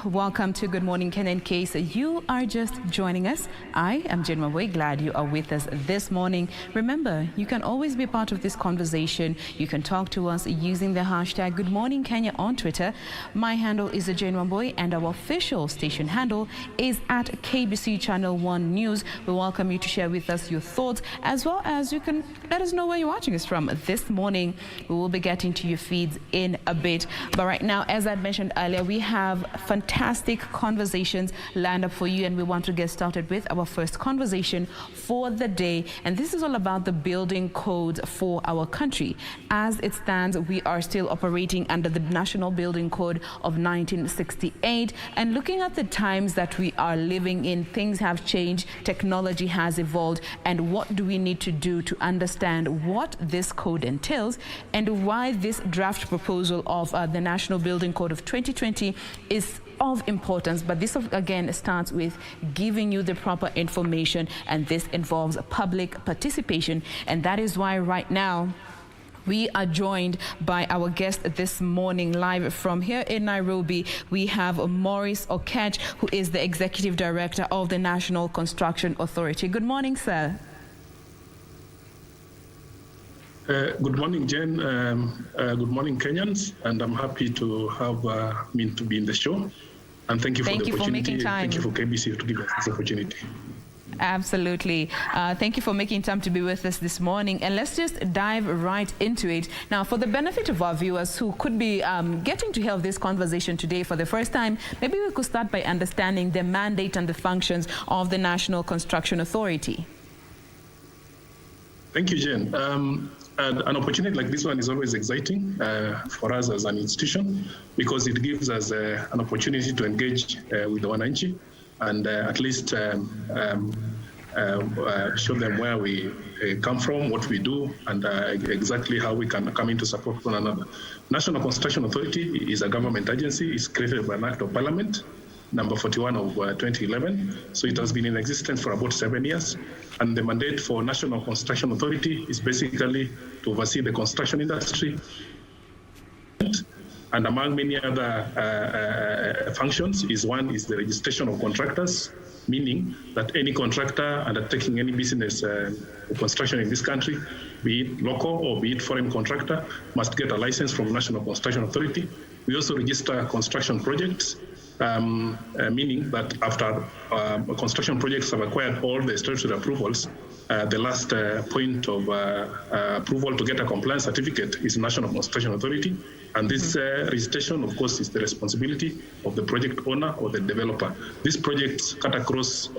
Welcome to Good Morning Kenya. In case you are just joining us, I am Jain. Wambui. Glad you are with us this morning. Remember, you can always be part of this conversation. You can talk to us using the hashtag Good Morning Kenya on Twitter. My handle is Jain Wambui, and our official station handle is at KBC Channel 1 News. We welcome you to share with us your thoughts, as well as you can let us know where you're watching us from this morning. We will be getting to your feeds in a bit. But right now, as I mentioned earlier, we have fantastic conversations lined up for you, and we want to get started with our first conversation for the day. And this is all about the building codes for our country. As it stands, we are still operating under the National Building Code of 1968. And looking at the times that we are living in, things have changed, technology has evolved, and what do we need to do to understand what this code entails and why this draft proposal of the National Building Code of 2020 is of importance. But this again starts with giving you the proper information, and this involves public participation. And that is why right now we are joined by our guest this morning live from here in Nairobi. We have Maurice Akech, who is the Executive Director of the National Construction Authority. Good morning, sir. Good morning, Jain. Good morning, Kenyans, and I'm happy to have to be in the show. And thank you for the opportunity. For making time. Thank you for KBC to give us this opportunity. Absolutely. Thank you for making time to be with us this morning. And let's just dive right into it. Now, for the benefit of our viewers who could be getting to hear this conversation today for the first time, maybe we could start by understanding the mandate and the functions of the National Construction Authority. Thank you, Jain. An opportunity like this one is always exciting for us as an institution, because it gives us an opportunity to engage with the wananchi and at least show them where we come from, what we do, and exactly how we can come into support one another. National Construction Authority is a government agency. It's created by an Act of Parliament, number 41 of 2011. So it has been in existence for about 7 years. And the mandate for National Construction Authority is basically to oversee the construction industry. And among many other functions is the registration of contractors, meaning that any contractor undertaking any business construction in this country, be it local or be it foreign contractor, must get a license from National Construction Authority. We also register construction projects, meaning that after construction projects have acquired all the statutory approvals, the last point of approval to get a compliance certificate is National Construction Authority. And this registration, of course, is the responsibility of the project owner or the developer. These projects cut across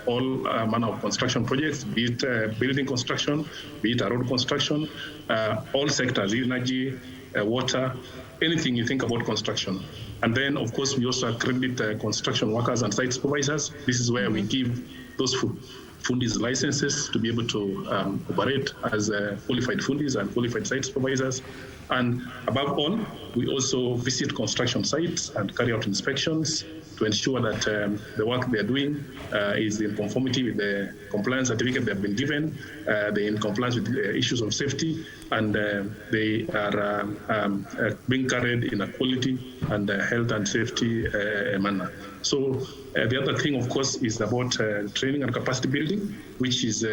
all manner of construction projects, be it building construction, be it a road construction, all sectors, energy, water, anything you think about construction. And then, of course, we also accredit construction workers and site supervisors. This is where we give those fundis licenses to be able to operate as qualified fundis and qualified site supervisors. And above all, we also visit construction sites and carry out inspections to ensure that the work they're doing is in conformity with the compliance certificate they've been given, they're in compliance with the issues of safety, and they are being carried in a quality and health and safety manner. So the other thing, of course, is about training and capacity building, which is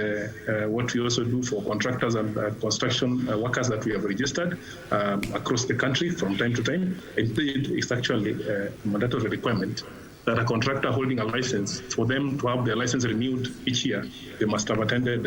what we also do for contractors and construction workers that we have registered across the country from time to time. Indeed, it's actually a mandatory requirement that a contractor holding a license, for them to have their license renewed each year, they must have attended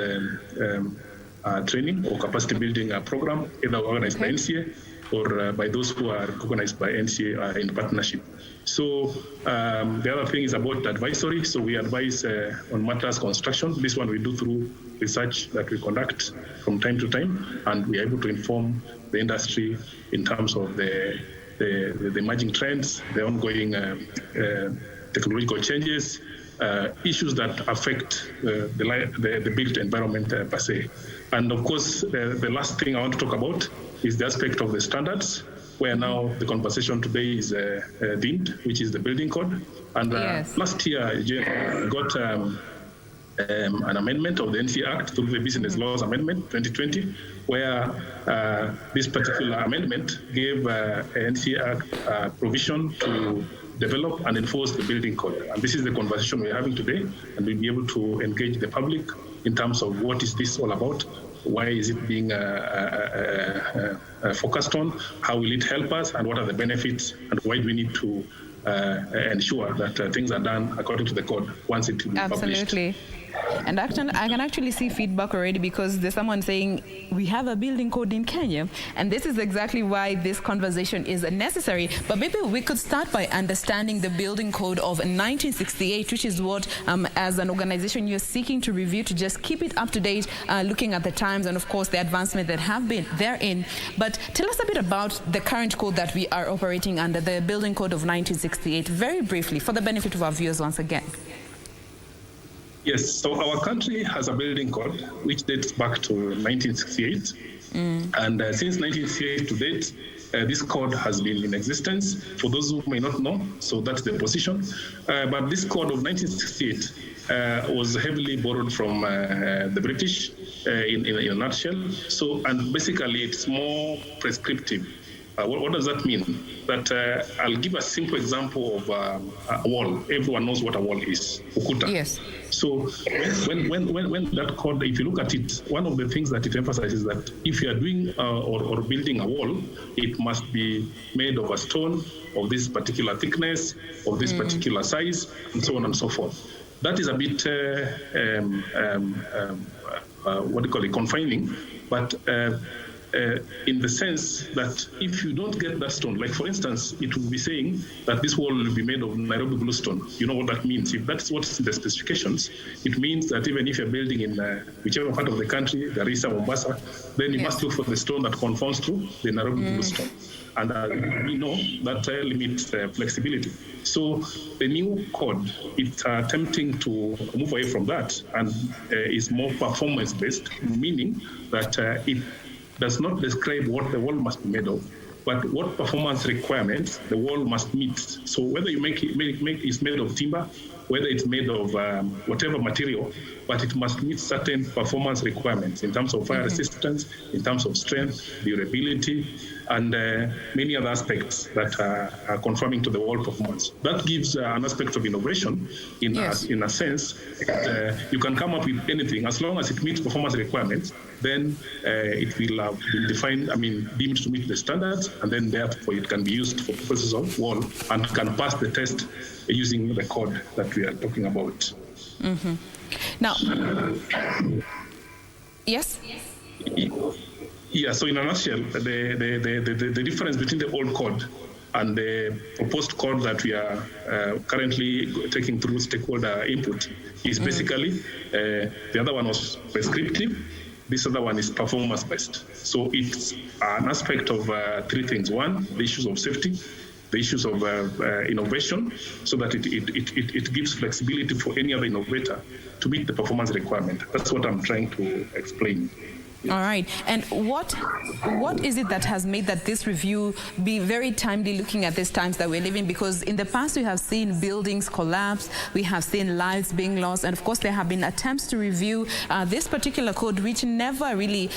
training or capacity building program, either organized by NCA or by those who are recognized by NCA in partnership. So the other thing is about advisory. So we advise on matters construction. This one we do through research that we conduct from time to time, and we are able to inform the industry in terms of the emerging trends, the ongoing technological changes, issues that affect the built environment per se. And of course, the last thing I want to talk about is the aspect of the standards, where now the conversation today is deemed, which is the building code. And last year, we got an amendment of the NC Act through the Business Laws Amendment 2020, where this particular amendment gave NC Act provision to develop and enforce the building code. And this is the conversation we're having today, and we'll be able to engage the public in terms of what is this all about, why is it being focused on, how will it help us, and what are the benefits, and why do we need to ensure that things are done according to the code once it will be published. Absolutely. And actually, I can actually see feedback already, because there's someone saying we have a building code in Kenya, and this is exactly why this conversation is necessary. But maybe we could start by understanding the building code of 1968, which is what, as an organization, you're seeking to review to just keep it up to date, looking at the times and, of course, the advancement that have been therein. But tell us a bit about the current code that we are operating under, the building code of 1968, very briefly, for the benefit of our viewers once again. Yes, so our country has a building code which dates back to 1968. And since 1968 to date, this code has been in existence. For those who may not know, so that's the position. But this code of 1968 was heavily borrowed from the British in a nutshell. So, and basically it's more prescriptive. What does that mean? That I'll give a simple example of a wall. Everyone knows what a wall is, ukuta. Yes. So when that code, if you look at it, one of the things that it emphasizes that if you are doing or building a wall, it must be made of a stone of this particular thickness, of this particular size, and so on and so forth. That is a bit, what do you call it, confining, but in the sense that if you don't get that stone, like for instance, it will be saying that this wall will be made of Nairobi bluestone. You know what that means. If that's what's in the specifications, it means that even if you're building in whichever part of the country, Garissa, Mombasa, then you must look for the stone that conforms to the Nairobi bluestone. And we know that limits flexibility. So the new code, it's attempting to move away from that and is more performance-based, meaning that it does not describe what the wall must be made of, but what performance requirements the wall must meet. So whether you make it's made of timber, whether it's made of whatever material, but it must meet certain performance requirements in terms of fire resistance, in terms of strength, durability, and many other aspects that are conforming to the wall performance. That gives an aspect of innovation in a sense. You can come up with anything as long as it meets performance requirements. Then it will be defined, deemed to meet the standards, and then therefore it can be used for purposes of wall and can pass the test using the code that we are talking about. Now, yes? Yeah, so in a nutshell, the difference between the old code and the proposed code that we are currently taking through stakeholder input is basically, the other one was prescriptive, this other one is performance-based. So it's an aspect of three things. One, the issues of safety, the issues of innovation, so that it gives flexibility for any other innovator to meet the performance requirement. That's what I'm trying to explain. All right. And what is it that has made that this review be very timely, looking at these times that we're living? Because in the past we have seen buildings collapse, we have seen lives being lost, and of course there have been attempts to review this particular code which never really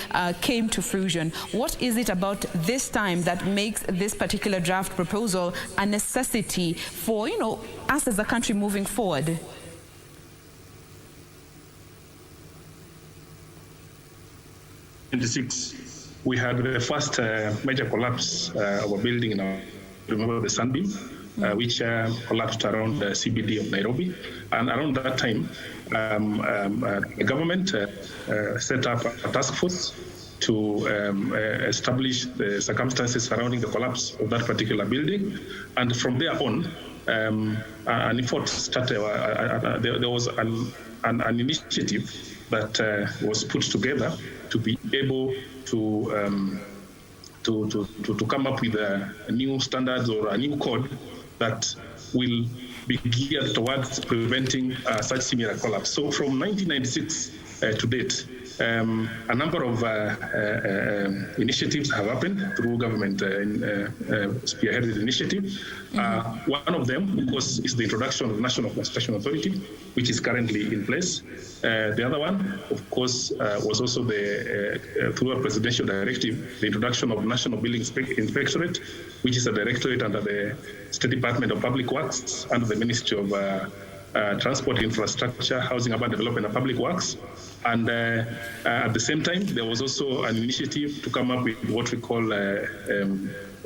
came to fruition. What is it about this time that makes this particular draft proposal a necessity for, us as a country moving forward? We had the first major collapse of a building in remember the Sunbeam, which collapsed around the CBD of Nairobi. And around that time, the government set up a task force to establish the circumstances surrounding the collapse of that particular building. And from there on, an effort started. There was an initiative that was put together to be able to come up with a new standards or a new code that will be geared towards preventing such similar collapse. So from 1996 to date, a number of initiatives have happened through government spearheaded initiative. One of them, of course, is the introduction of the National Construction Authority, which is currently in place. The other one, of course, was also through a presidential directive, the introduction of National Building Inspectorate, which is a directorate under the State Department of Public Works, under the Ministry of Transport, Infrastructure, Housing, Urban Development and Public Works. And at the same time, there was also an initiative to come up with what we call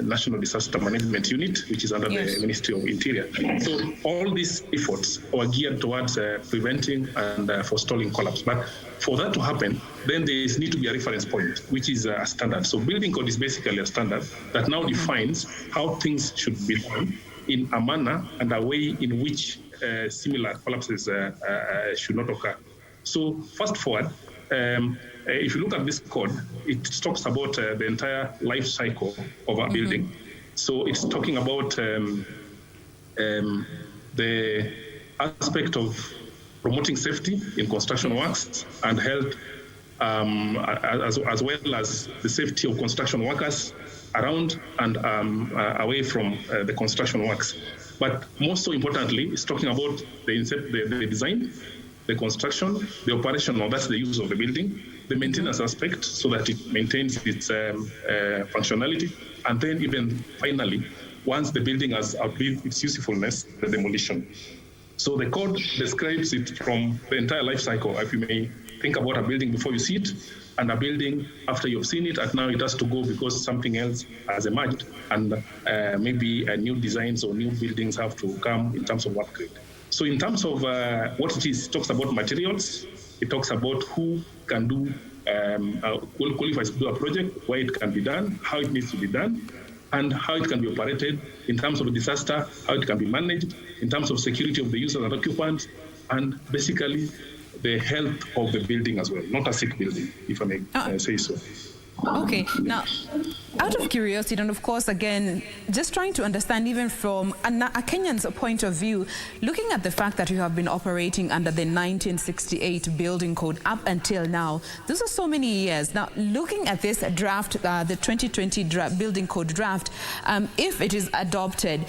National Disaster Management Unit, which is under the Ministry of Interior. So all these efforts are geared towards preventing and forestalling collapse. But for that to happen, then there need to be a reference point, which is a standard. So building code is basically a standard that now defines how things should be done in a manner and a way in which similar collapses should not occur. So fast forward, if you look at this code, it talks about the entire life cycle of a building. So it's talking about the aspect of promoting safety in construction works and health, as well as the safety of construction workers around and away from the construction works. But most so importantly, it's talking about the design, the construction, the operation, or that's the use of the building, the maintenance aspect, so that it maintains its functionality, and then even finally, once the building has outlived its usefulness, the demolition. So the code describes it from the entire life cycle. If you may think about a building before you see it, and a building after you've seen it, and now it has to go because something else has emerged, and maybe new designs or new buildings have to come in terms of upgrade. So in terms of what it is, it talks about materials, it talks about who can do, who qualifies to do a project, why it can be done, how it needs to be done, and how it can be operated in terms of a disaster, how it can be managed, in terms of security of the users and occupants, and basically the health of the building as well, not a sick building, if I may say so. Okay, now, out of curiosity, and of course, again, just trying to understand even from a Kenyan's point of view, looking at the fact that you have been operating under the 1968 building code up until now, those are so many years. Now, looking at this draft, the 2020 building code draft, if it is adopted,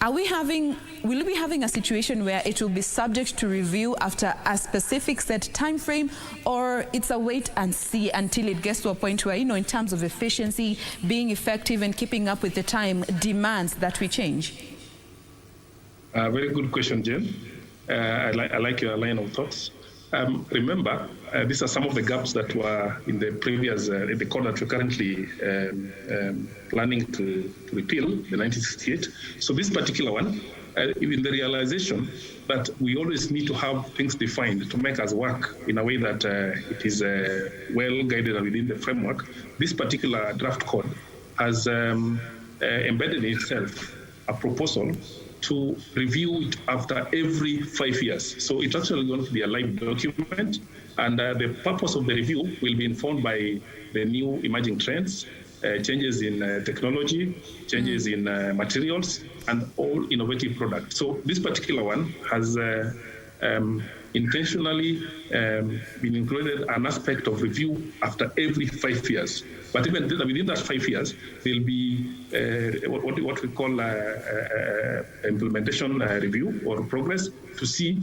will we be having a situation where it will be subject to review after a specific set time frame, or it's a wait and see until it gets to a point where, in terms of efficiency, being effective and keeping up with the time demands that we change? Very good question, Jain. I like your line of thoughts. Remember, these are some of the gaps that were in the previous, the code that we're currently planning to repeal, the 1968. So this particular one, in the realization that we always need to have things defined to make us work in a way that it is well guided and within the framework, this particular draft code has embedded in itself a proposal to review it after every 5 years. So it's actually going to be a live document, and the purpose of the review will be informed by the new emerging trends, changes in technology, changes in materials, and all innovative products. So this particular one has intentionally been included an aspect of review after every 5 years. But even within that 5 years, there'll be what we call implementation review or progress to see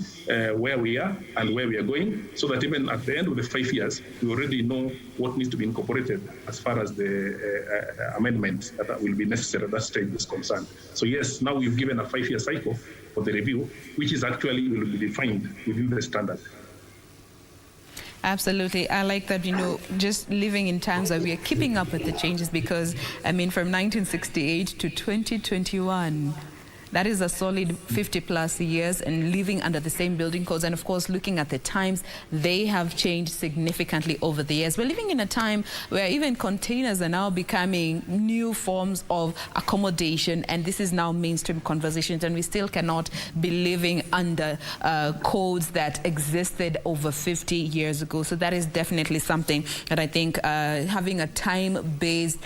where we are and where we are going, so that even at the end of the 5 years, we already know what needs to be incorporated as far as the amendments that will be necessary at that stage is concerned. So yes, now we've given a 5-year cycle for the review, which is actually will be defined within the standard. Absolutely. I like that, just living in times that we are keeping up with the changes, because, from 1968 to 2021, that is a solid 50 plus years, and living under the same building codes. And of course, looking at the times, they have changed significantly over the years. We're living in a time where even containers are now becoming new forms of accommodation, and this is now mainstream conversations, and we still cannot be living under codes that existed over 50 years ago. So that is definitely something that I think having a time-based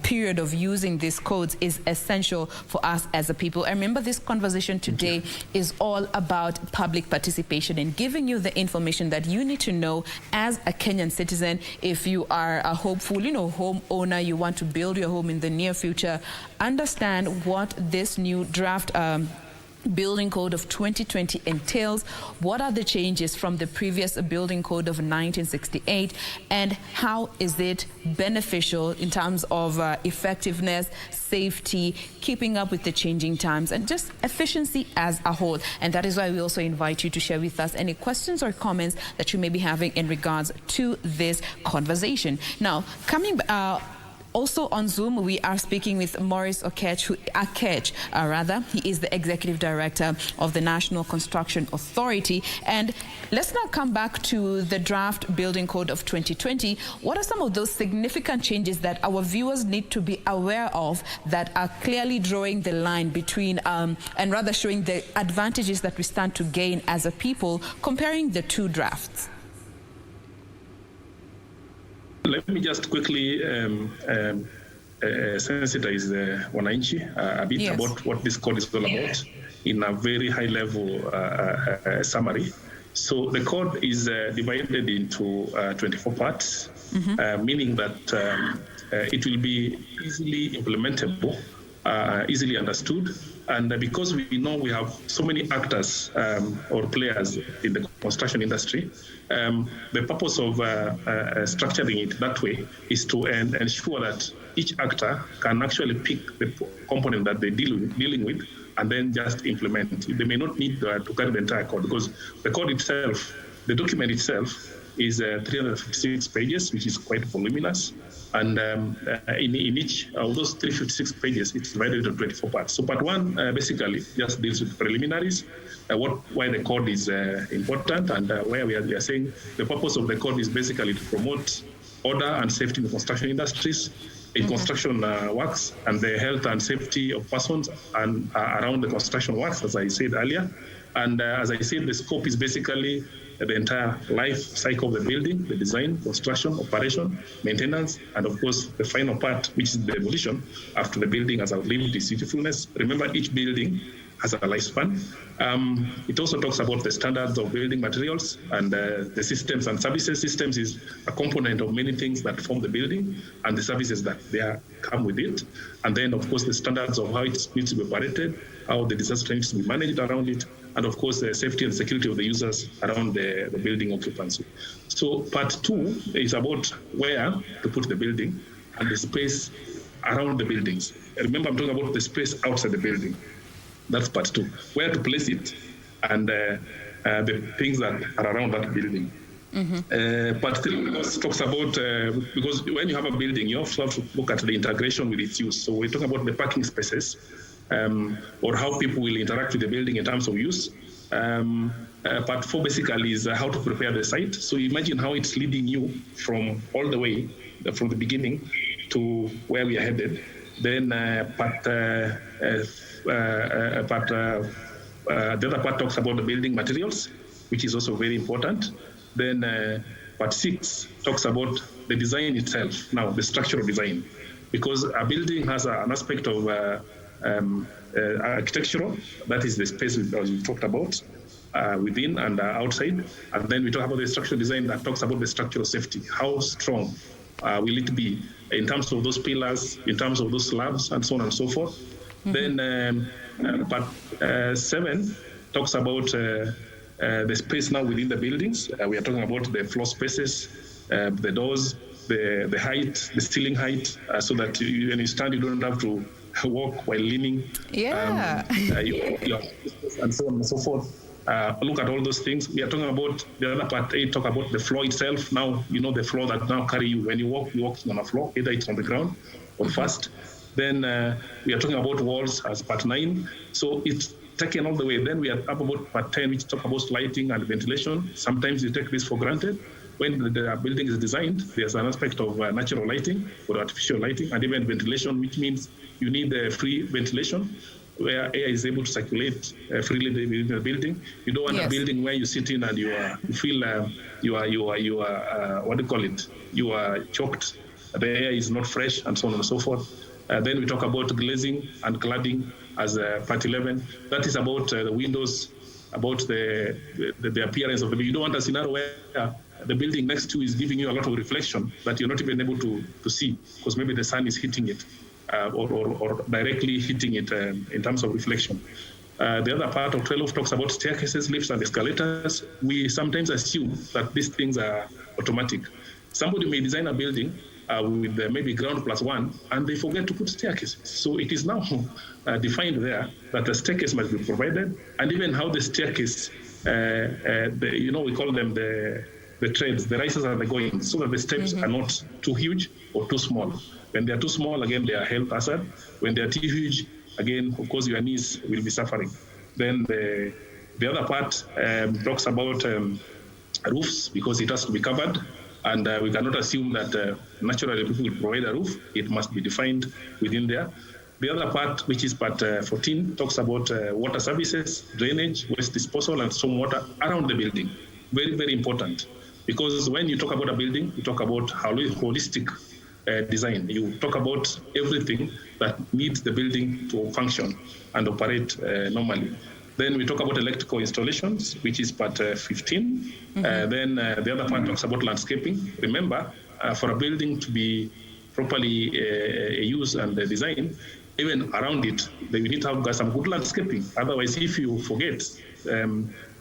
period of using these codes is essential for us as a people. I remember this conversation today is all about public participation and giving you the information that you need to know as a Kenyan citizen. If you are a hopeful, home owner, you want to build your home in the near future, understand what this new draft Building Code of 2020 entails? What are the changes from the previous Building Code of 1968, and how is it beneficial in terms of effectiveness, safety, keeping up with the changing times, and just efficiency as a whole? And that is why we also invite you to share with us any questions or comments that you may be having in regards to this conversation. Now, coming also on Zoom, we are speaking with Maurice Akech, he is the Executive Director of the National Construction Authority. And let's now come back to the draft Building Code of 2020. What are some of those significant changes that our viewers need to be aware of that are clearly drawing the line between, and rather showing the advantages that we stand to gain as a people, comparing the two drafts? Let me just quickly sensitize the Wananchi a bit about what this code is all about in a very high-level summary. So the code is divided into 24 parts, meaning that it will be easily implementable, easily understood. And because we know we have so many actors or players in the construction industry, the purpose of structuring it that way is to ensure that each actor can actually pick the component that they're dealing with and then just implement. They may not need to carry the entire code, because the code itself, the document itself, is 356 pages, which is quite voluminous. And in each of those 356 pages, it's divided into 24 parts. So part one basically just deals with preliminaries, why the code is important, and where we are saying the purpose of the code is basically to promote order and safety in the construction industries, in construction works, and the health and safety of persons and around the construction works, as I said earlier. And as I said, the scope is basically the entire life cycle of the building, the design, construction, operation, maintenance, and of course the final part, which is the demolition after the building has outlived its usefulness. Remember, each building has a lifespan. It also talks about the standards of building materials and the systems and services. Systems is a component of many things that form the building, and the services that come with it. And then, of course, the standards of how it needs to be operated, how the disaster needs to be managed around it, and of course, the safety and security of the users around the building occupancy. So part two is about where to put the building and the space around the buildings. Remember, I'm talking about the space outside the building. That's part two, where to place it and the things that are around that building. Part three talks about, because when you have a building, you also have to look at the integration with its use. So we're talking about the parking spaces, or how people will interact with the building in terms of use. Part four basically is how to prepare the site. So imagine how it's leading you from all the way, from the beginning to where we are headed. Then the other part talks about the building materials, which is also very important. Then part six talks about the design itself, now the structural design, because a building has an aspect of architectural, that is the space as we talked about, within and outside. And then we talk about the structural design that talks about the structural safety. How strong will it be in terms of those pillars, in terms of those slabs, and so on and so forth. Then part 7 talks about the space now within the buildings. We are talking about the floor spaces, the doors, the height, the ceiling height, so that when you stand, you don't have to walk while leaning. And so on and so forth. Look at all those things. We are talking about the other part 8, talk about the floor itself. Now, you know the floor that now carry you. When you walk, you're walking on a floor, either it's on the ground or fast. Then we are talking about walls as part 9. So it's taken all the way. Then we are up about part 10, which talk about lighting and ventilation. Sometimes you take this for granted. When the building is designed, there's an aspect of natural lighting or artificial lighting, and even ventilation, which means you need free ventilation, where air is able to circulate freely within the building. You don't want a building where you sit in and you feel you are what do you call it? You are choked. The air is not fresh, and so on and so forth. Then we talk about glazing and cladding as part 11. That is about the windows, about the appearance of the building. You don't want a scenario where the building next to you is giving you a lot of reflection that you're not even able to see, because maybe the sun is hitting it or directly hitting it in terms of reflection. The other part of 12 talks about staircases, lifts, and escalators. We sometimes assume that these things are automatic. Somebody may design a building with maybe ground plus one, and they forget to put staircases. So it is now defined there that a staircase must be provided, and even how the staircase, we call them the treads, the rises and the goings, so that the steps are not too huge or too small. When they are too small, again, they are health hazard. When they are too huge, again, of course, your knees will be suffering. Then the other part talks about roofs, because it has to be covered. And we cannot assume that naturally people will provide a roof. It must be defined within there. The other part, which is part 14, talks about water services, drainage, waste disposal, and stormwater around the building. Very, very important. Because when you talk about a building, you talk about holistic design. You talk about everything that needs the building to function and operate normally. Then we talk about electrical installations, which is part 15. Then the other part talks about landscaping. Remember, for a building to be properly used and designed, even around it, we need to have some good landscaping. Otherwise, if you forget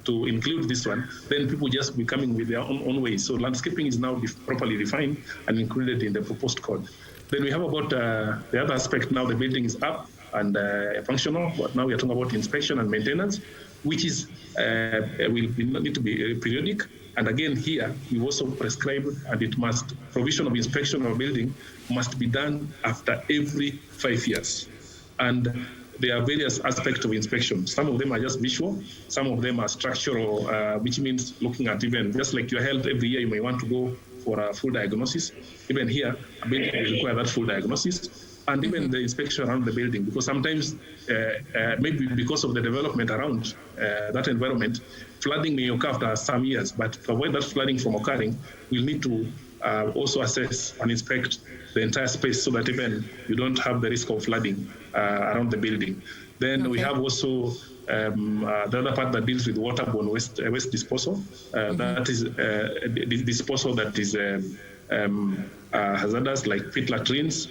to include this one, then people just be coming with their own ways. So landscaping is now properly defined and included in the proposed code. Then we have about the other aspect. Now the building is up and functional, but now we are talking about inspection and maintenance, which is will need to be periodic. And again, here we also prescribe, and provision of inspection of a building must be done after every 5 years. And there are various aspects of inspection. Some of them are just visual, some of them are structural, which means looking at even just like your health every year, you may want to go for a full diagnosis. Even here, a building will require that full diagnosis. And even the inspection around the building, because sometimes, maybe because of the development around that environment, flooding may occur after some years, but to avoid that flooding from occurring, we'll need to also assess and inspect the entire space so that even you don't have the risk of flooding around the building. Then we have also the other part that deals with waterborne waste disposal. That is disposal that is hazardous, like pit latrines,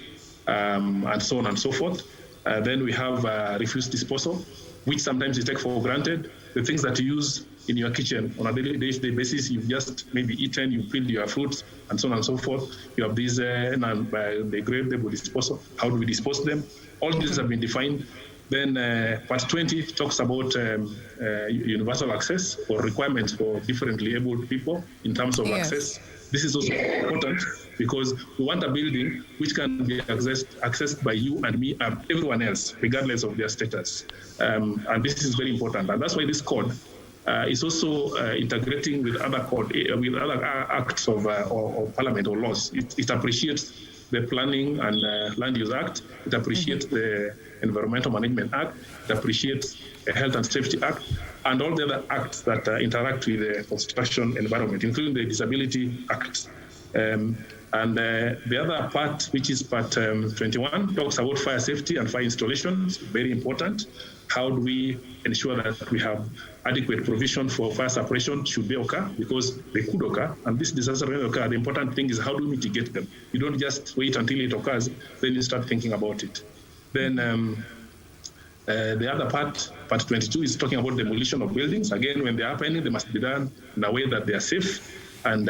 and so on and so forth. Then we have refuse disposal, which sometimes you take for granted. The things that you use in your kitchen on a daily basis, you've just maybe eaten, you peeled your fruits, and so on and so forth. You have these degradable disposal. How do we dispose them? All these have been defined. Then part 20 talks about universal access or requirements for differently abled people in terms of access. This is also important because we want a building which can be accessed by you and me and everyone else, regardless of their status. And this is very important. And that's why this code is also integrating with other acts of parliament or laws. It appreciates the Planning and Land Use Act. It appreciates the Environmental Management Act. It appreciates the Health and Safety Act, and all the other acts that interact with the construction environment, including the Disability Act. And the other part, which is part 21, talks about fire safety and fire installations. Very important. How do we ensure that we have adequate provision for fire suppression should they occur? Because they could occur, and this disaster will occur. The important thing is how do we mitigate them? You don't just wait until it occurs, then you start thinking about it. Then the other part 22, is talking about demolition of buildings. Again, when they're happening, they must be done in a way that they are safe. And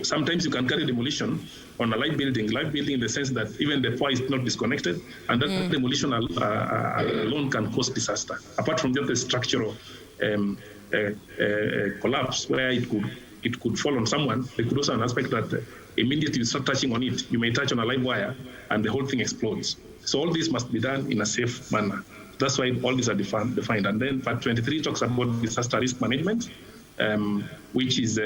sometimes you can carry demolition on a live building in the sense that even the power is not disconnected, and that demolition alone can cause disaster. Apart from just the structural collapse where it could fall on someone, there could also be an aspect that immediately you start touching on it, you may touch on a live wire and the whole thing explodes. So all this must be done in a safe manner. That's why all these are defined. And then part 23 talks about disaster risk management, which is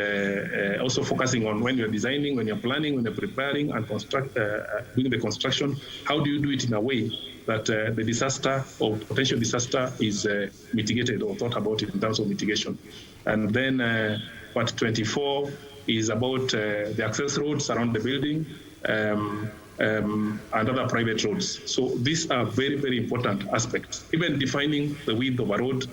also focusing on when you're designing, when you're planning, when you're preparing and doing the construction, how do you do it in a way that the disaster or potential disaster is mitigated or thought about it in terms of mitigation. And then part 24 is about the access roads around the building and other private roads. So these are very, very important aspects. Even defining the width of a road,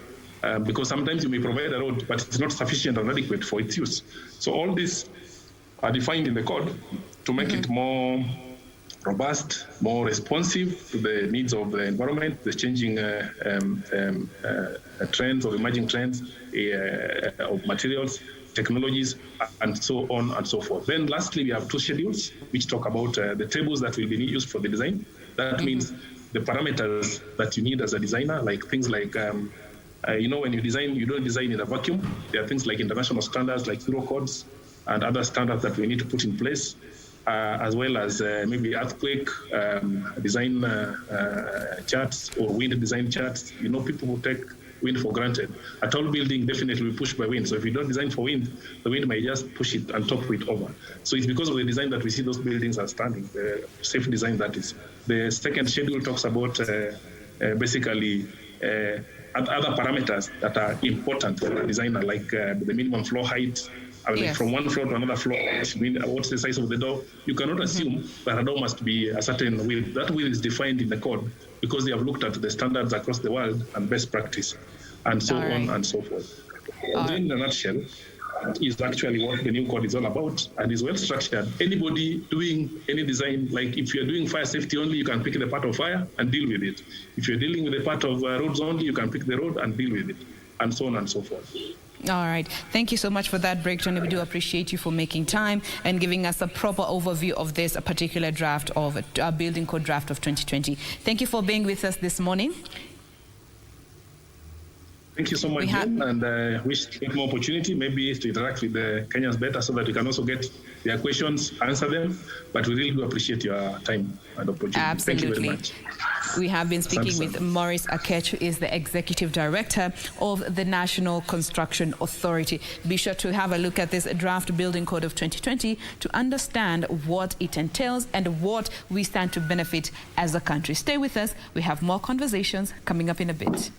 because sometimes you may provide a road, but it's not sufficient and adequate for its use. So all these are defined in the code to make it more robust, more responsive to the needs of the environment, the changing trends or emerging trends of materials, technologies, and so on and so forth. Then lastly, we have 2 schedules which talk about the tables that will be used for the design. That means the parameters that you need as a designer, like things like, when you design, you don't design in a vacuum. There are things like international standards like Euro codes and other standards that we need to put in place, as well as maybe earthquake design charts or wind design charts. People who take wind for granted. A tall building definitely will be pushed by wind. So if you don't design for wind, the wind might just push it and topple it over. So it's because of the design that we see those buildings are standing, the safe design that is. The second schedule talks about basically other parameters that are important for a designer, like the minimum floor height. From one floor to another floor, what's the size of the door? You cannot assume that a door must be a certain width. That width is defined in the code because they have looked at the standards across the world and best practice, and so on and so forth. In a nutshell, is actually what the new code is all about, and is well structured. Anybody doing any design, like if you're doing fire safety only, you can pick the part of fire and deal with it. If you're dealing with the part of roads only, you can pick the road and deal with it, and so on and so forth. All right. Thank you so much for that breakdown. We do appreciate you for making time and giving us a proper overview of this particular draft of a building code draft of 2020. Thank you for being with us this morning. Thank you so much, Jain, and wish to get more opportunity, maybe to interact with the Kenyans better so that we can also get their questions, answer them. But we really do appreciate your time and opportunity. Absolutely. Thank you very much. We have been speaking with Maurice Akech, who is the Executive Director of the National Construction Authority. Be sure to have a look at this draft building code of 2020 to understand what it entails and what we stand to benefit as a country. Stay with us. We have more conversations coming up in a bit.